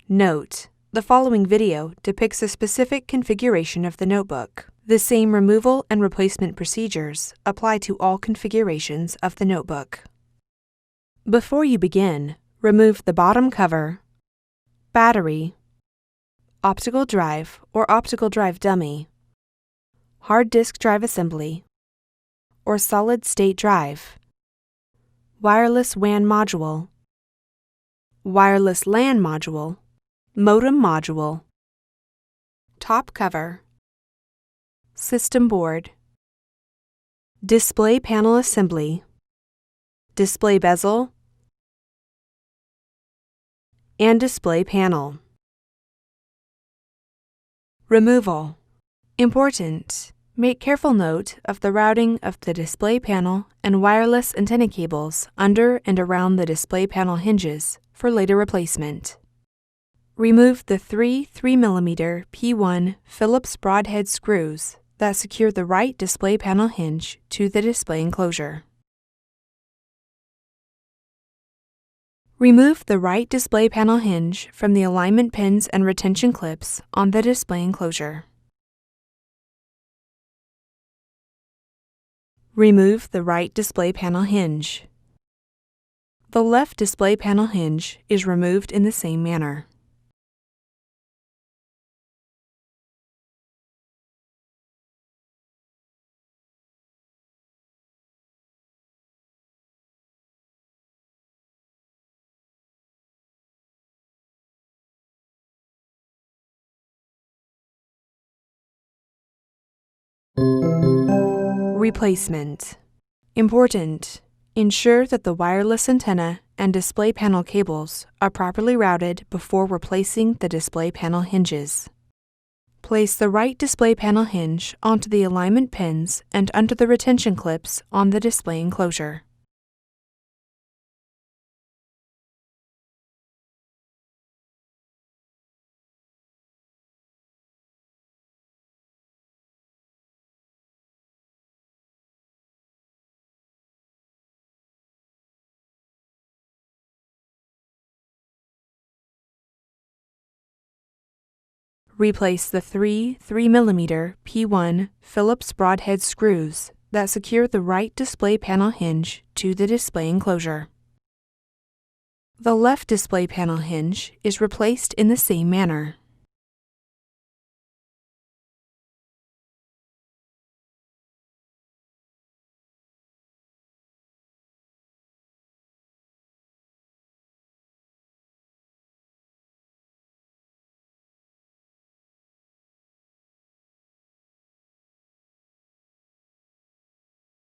Note: the following video depicts a specific configuration of the notebook. The same removal and replacement procedures apply to all configurations of the notebook. Before you begin, remove the bottom cover, battery, optical drive or optical drive dummy, hard disk drive assembly, or solid-state drive, wireless WAN module, wireless LAN module, modem module, top cover, system board, display panel assembly, display bezel, and display panel. Removal. Important: make careful note of the routing of the display panel and wireless antenna cables under and around the display panel hinges for later replacement. Remove the three 3mm P1 Phillips broadhead screws that secure the right display panel hinge to the display enclosure. Remove the right display panel hinge from the alignment pins and retention clips on the display enclosure. Remove the right display panel hinge. The left display panel hinge is removed in the same manner. Replacement. Important: ensure that the wireless antenna and display panel cables are properly routed before replacing the display panel hinges. Place the right display panel hinge onto the alignment pins and under the retention clips on the display enclosure. Replace the three 3mm P1 Phillips broadhead screws that secure the right display panel hinge to the display enclosure. The left display panel hinge is replaced in the same manner.